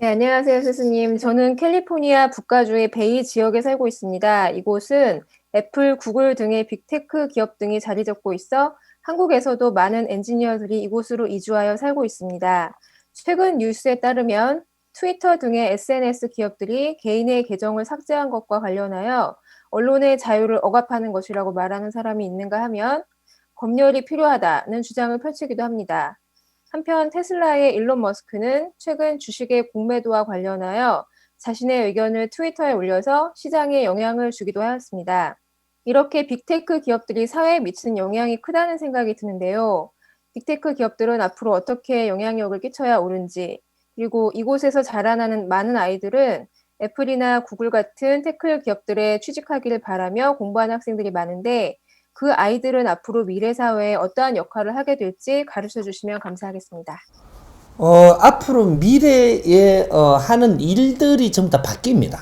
네, 안녕하세요, 스승님. 저는 캘리포니아 북가주의 베이 지역에 살고 있습니다. 이곳은 애플, 구글 등의 빅테크 기업 등이 자리 잡고 있어 한국에서도 많은 엔지니어들이 이곳으로 이주하여 살고 있습니다. 최근 뉴스에 따르면 트위터 등의 SNS 기업들이 개인의 계정을 삭제한 것과 관련하여 언론의 자유를 억압하는 것이라고 말하는 사람이 있는가 하면 검열이 필요하다는 주장을 펼치기도 합니다. 한편 테슬라의 일론 머스크는 최근 주식의 공매도와 관련하여 자신의 의견을 트위터에 올려서 시장에 영향을 주기도 하였습니다. 이렇게 빅테크 기업들이 사회에 미치는 영향이 크다는 생각이 드는데요. 빅테크 기업들은 앞으로 어떻게 영향력을 끼쳐야 옳은지, 그리고 이곳에서 자라나는 많은 아이들은 애플이나 구글 같은 테크 기업들에 취직하기를 바라며 공부하는 학생들이 많은데 그 아이들은 앞으로 미래 사회에 어떠한 역할을 하게 될지 가르쳐 주시면 감사하겠습니다. 앞으로 미래에 하는 일들이 전부 다 바뀝니다.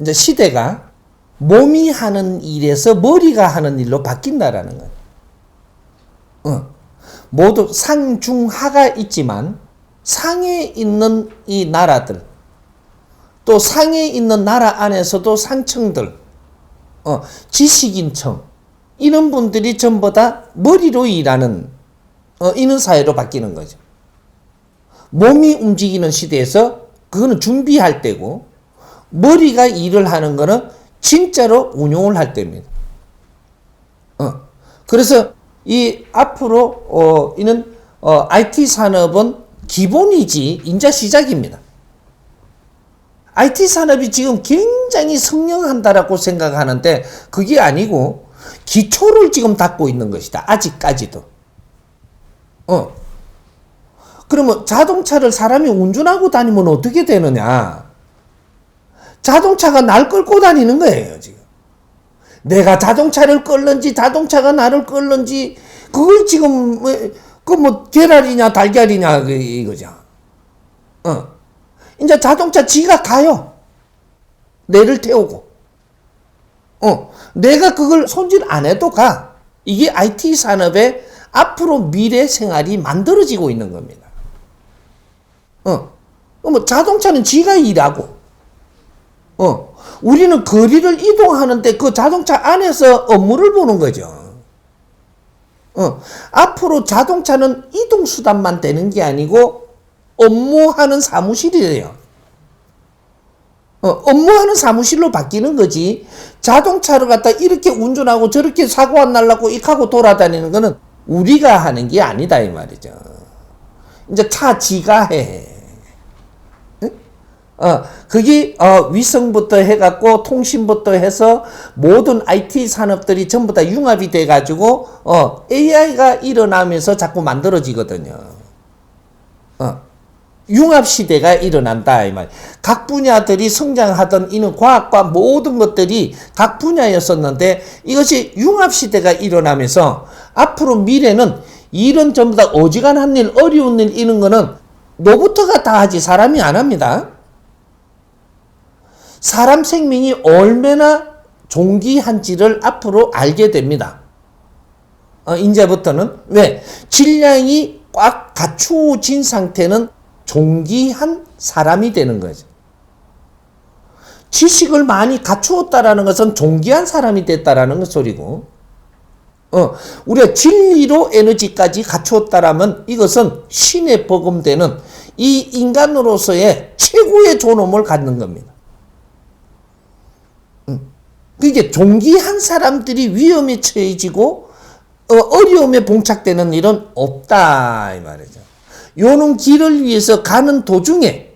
이제 시대가 몸이 하는 일에서 머리가 하는 일로 바뀐다라는 거예요. 모두 상중하가 있지만 상에 있는 이 나라들, 또 상에 있는 나라 안에서도 상층들, 지식인층, 이런 분들이 전부 다 머리로 일하는 이런 사회로 바뀌는 거죠. 몸이 움직이는 시대에서 그거는 준비할 때고, 머리가 일을 하는 거는 진짜로 운용을 할 때입니다. 그래서 이 앞으로 이는 IT 산업은 기본이지 인자 시작입니다. IT 산업이 지금 굉장히 성장한다라고 생각하는데 그게 아니고 기초를 지금 닦고 있는 것이다. 아직까지도. 그러면 자동차를 사람이 운전하고 다니면 어떻게 되느냐? 자동차가 날 끌고 다니는 거예요, 지금. 내가 자동차를 끌는지 자동차가 나를 끌는지 그걸 지금 계란이냐 달걀이냐 이거죠. 이제 자동차 지가 가요. 내를 태우고. 내가 그걸 손질 안 해도 가. 이게 IT 산업의 앞으로 미래 생활이 만들어지고 있는 겁니다. 자동차는 지가 일하고, 우리는 거리를 이동하는데 그 자동차 안에서 업무를 보는 거죠. 앞으로 자동차는 이동수단만 되는 게 아니고 업무하는 사무실이에요. 업무하는 사무실로 바뀌는 거지. 자동차를 갖다 이렇게 운전하고 저렇게 사고 안 날라고 익하고 돌아다니는 거는 우리가 하는 게 아니다 이 말이죠. 이제 차 지가 해. 그게 위성부터 해갖고 통신부터 해서 모든 IT 산업들이 전부 다 융합이 돼가지고 AI가 일어나면서 자꾸 만들어지거든요. 융합 시대가 일어난다 이 말. 각 분야들이 성장하던 이는 과학과 모든 것들이 각 분야였었는데 이것이 융합 시대가 일어나면서 앞으로 미래는 일은 전부 다 어지간한 일, 어려운 일 이런 거는 로봇가 다 하지 사람이 안 합니다. 사람 생명이 얼마나 존귀한지를 앞으로 알게 됩니다. 이제부터는 왜? 질량이 꽉 갖추어진 상태는 존귀한 사람이 되는 거죠. 지식을 많이 갖추었다라는 것은 존귀한 사람이 됐다라는 소리고, 우리가 진리로 에너지까지 갖추었다라면 이것은 신에 버금되는 이 인간으로서의 최고의 존엄을 갖는 겁니다. 그게 존귀한 사람들이 위험에 처해지고 어려움에 봉착되는 일은 없다 이 말이죠. 요는 길을 위해서 가는 도중에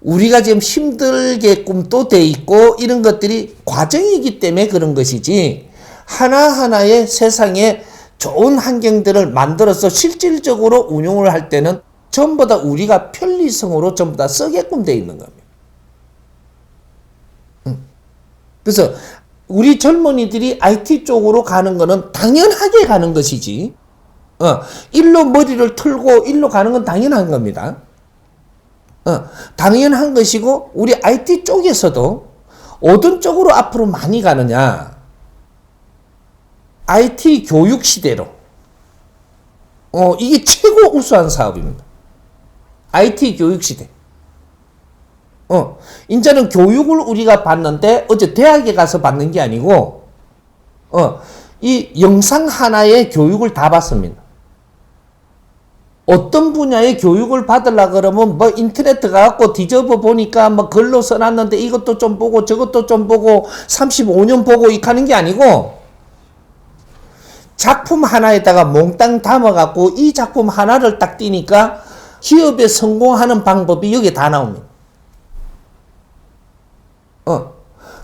우리가 지금 힘들게끔 또 돼 있고 이런 것들이 과정이기 때문에 그런 것이지 하나하나의 세상에 좋은 환경들을 만들어서 실질적으로 운용을 할 때는 전부 다 우리가 편리성으로 전부 다 쓰게끔 돼 있는 겁니다. 그래서 우리 젊은이들이 IT 쪽으로 가는 거는 당연하게 가는 것이지, 일로 머리를 틀고 일로 가는 건 당연한 겁니다. 당연한 것이고, 우리 IT 쪽에서도 어떤 쪽으로 앞으로 많이 가느냐, IT 교육 시대로. 이게 최고 우수한 사업입니다. IT 교육 시대. 이제는 교육을 우리가 받는데 어제 대학에 가서 받는 게 아니고, 이 영상 하나의 교육을 다 받습니다. 어떤 분야의 교육을 받으려 그러면 뭐 인터넷 가갖고 뒤져보 보니까 뭐 글로 써놨는데 이것도 좀 보고 저것도 좀 보고 35년 보고 이렇게 하는 게 아니고 작품 하나에다가 몽땅 담아갖고 이 작품 하나를 딱 띄니까 기업에 성공하는 방법이 여기에 다 나옵니다.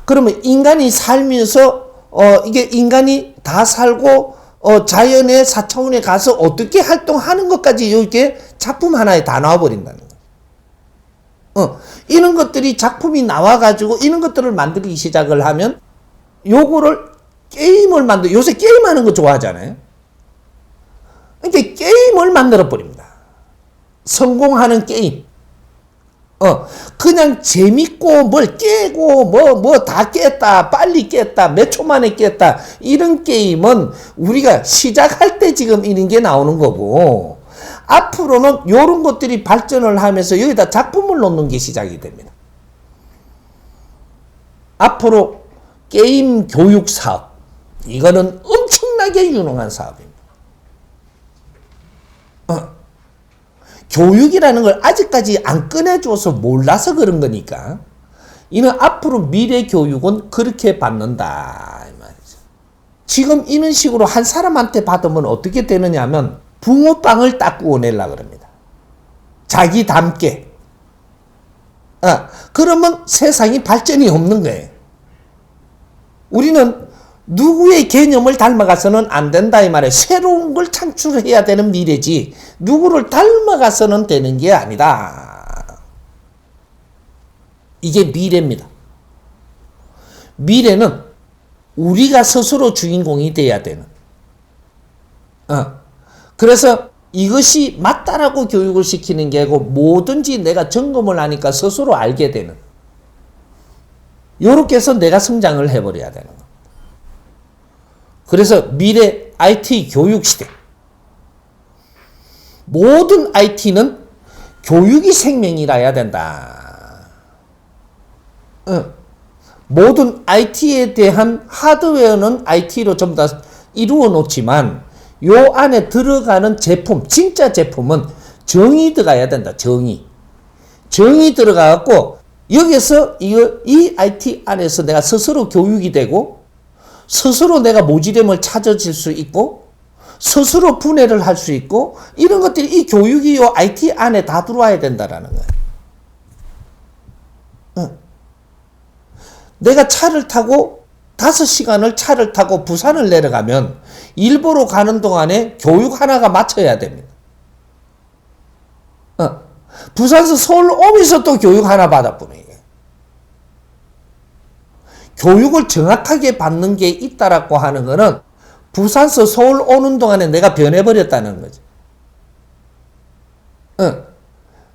그러면 인간이 살면서 이게 인간이 다 살고 자연의 4차원에 가서 어떻게 활동하는 것까지 이렇게 작품 하나에 다 나와버린다는 거예요. 이런 것들이 작품이 나와가지고 이런 것들을 만들기 시작을 하면 요거를 게임을 요새 게임하는 거 좋아하잖아요. 이렇게 게임을 만들어버립니다. 성공하는 게임. 그냥 재밌고 뭘 깨고 뭐 다 깼다 빨리 깼다 몇 초 만에 깼다 이런 게임은 우리가 시작할 때 지금 이런 게 나오는 거고 앞으로는 이런 것들이 발전을 하면서 여기다 작품을 놓는 게 시작이 됩니다. 앞으로 게임 교육 사업 이거는 엄청나게 유능한 사업입니다. 교육이라는 걸 아직까지 안 꺼내줘서 몰라서 그런 거니까 이는 앞으로 미래 교육은 그렇게 받는다 이 말이죠. 지금 이런 식으로 한 사람한테 받으면 어떻게 되느냐 하면 붕어빵을 딱 구워내려고 그럽니다. 자기 닮게. 그러면 세상이 발전이 없는 거예요. 우리는 누구의 개념을 닮아가서는 안 된다 이 말이에요. 새로운 걸 창출해야 되는 미래지 누구를 닮아가서는 되는 게 아니다. 이게 미래입니다. 미래는 우리가 스스로 주인공이 돼야 되는. 그래서 이것이 맞다라고 교육을 시키는 게 아니고 뭐든지 내가 점검을 하니까 스스로 알게 되는. 요렇게 해서 내가 성장을 해버려야 되는 거. 그래서 미래 IT 교육 시대. 모든 IT는 교육이 생명이라야 된다. 모든 IT에 대한 하드웨어는 IT로 전부 다 이루어 놓지만 요 안에 들어가는 제품, 진짜 제품은 정이 들어가야 된다. 정이 들어가갖고 여기서 이 IT 안에서 내가 스스로 교육이 되고 스스로 내가 모지됨을 찾아질 수 있고 스스로 분해를 할 수 있고 이런 것들이 이 교육이 요 IT 안에 다 들어와야 된다라는 거예요. 내가 차를 타고 5시간을 차를 타고 부산을 내려가면 일보러 가는 동안에 교육 하나가 맞춰야 됩니다. 부산에서 서울 오면서 또 교육 하나 받아보네. 교육을 정확하게 받는 게 있다라고 하는 거는 부산에서 서울 오는 동안에 내가 변해버렸다는 거지.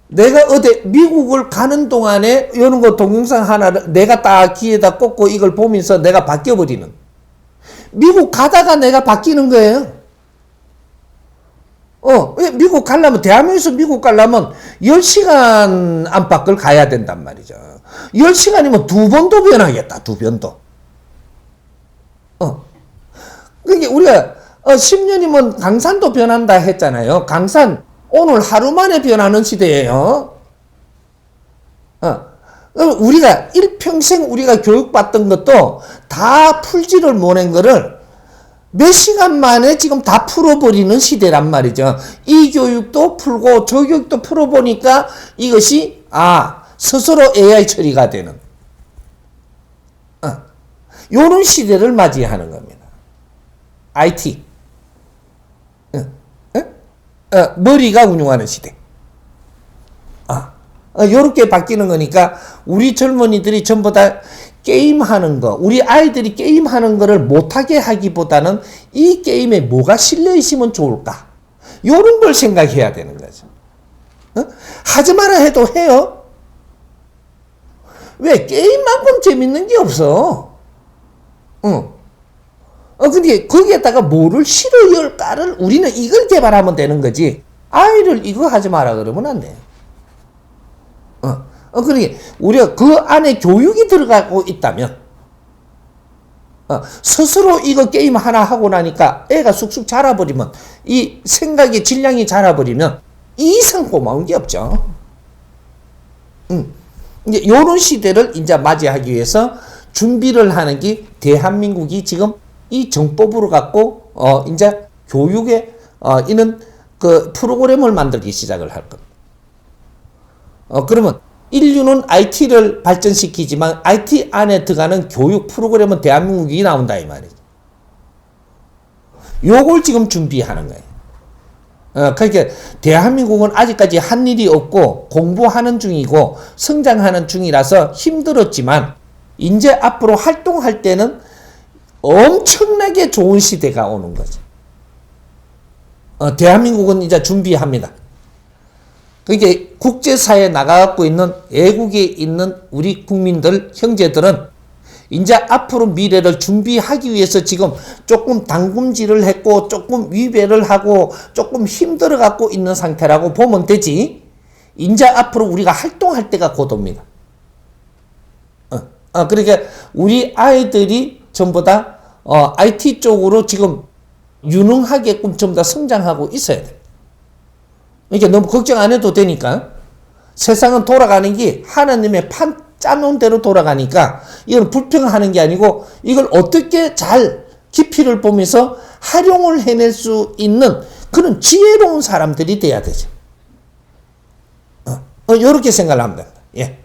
내가 어디 미국을 가는 동안에 이런 거 동영상 하나를 내가 딱 귀에다 꽂고 이걸 보면서 내가 바뀌어버리는. 미국 가다가 내가 바뀌는 거예요. 미국 가려면, 대한민국에서 미국 가려면 10시간 안팎을 가야 된단 말이죠. 10시간이면 2번도 변하겠다, 2번도. 그게 우리가 10년이면 강산도 변한다 했잖아요. 강산 오늘 하루 만에 변하는 시대예요. 우리가 일평생 우리가 교육받던 것도 다 풀지를 못한 거를 몇 시간 만에 지금 다 풀어버리는 시대란 말이죠. 이 교육도 풀고 저 교육도 풀어보니까 이것이 스스로 AI 처리가 되는 요런 시대를 맞이하는 겁니다. IT 머리가 운용하는 시대. 요렇게 바뀌는 거니까 우리 젊은이들이 전부 다 게임하는 거, 우리 아이들이 게임하는 거를 못하게 하기보다는 이 게임에 뭐가 실려 있으면 좋을까? 요런 걸 생각해야 되는 거죠. 하지 마라 해도 해요. 왜? 게임만큼 재밌는 게 없어. 근데 거기에다가 뭐를 실어열까를 우리는 이걸 개발하면 되는 거지. 아이를 이거 하지 마라 그러면 안 돼. 그러게 우리가 그 안에 교육이 들어가고 있다면, 스스로 이거 게임 하나 하고 나니까 애가 쑥쑥 자라버리면, 이 생각의 질량이 자라버리면 이 이상 고마운 게 없죠. 이제 요런 시대를 이제 맞이하기 위해서 준비를 하는 게 대한민국이 지금 이 정법으로 갖고 이제 교육에 이런 그 프로그램을 만들기 시작을 할 겁니다. 그러면 인류는 IT를 발전시키지만 IT 안에 들어가는 교육 프로그램은 대한민국이 나온다 이 말이죠. 요걸 지금 준비하는 거예요. 그러니까 대한민국은 아직까지 한 일이 없고 공부하는 중이고 성장하는 중이라서 힘들었지만 이제 앞으로 활동할 때는 엄청나게 좋은 시대가 오는 거죠. 대한민국은 이제 준비합니다. 그러니까 국제사회에 나가갖고 있는 외국에 있는 우리 국민들, 형제들은 이제 앞으로 미래를 준비하기 위해서 지금 조금 당금질을 했고 조금 위배를 하고 조금 힘들어 갖고 있는 상태라고 보면 되지. 이제 앞으로 우리가 활동할 때가 곧 옵니다. 그러니까 우리 아이들이 전부 다 IT 쪽으로 지금 유능하게끔 전부 다 성장하고 있어야 돼. 그러니까 너무 걱정 안 해도 되니까. 세상은 돌아가는 게 하나님의 판 짜놓은 대로 돌아가니까 이건 불평하는 게 아니고 이걸 어떻게 잘 깊이를 보면서 활용을 해낼 수 있는 그런 지혜로운 사람들이 돼야 되죠. 이렇게 생각을 합니다. 예.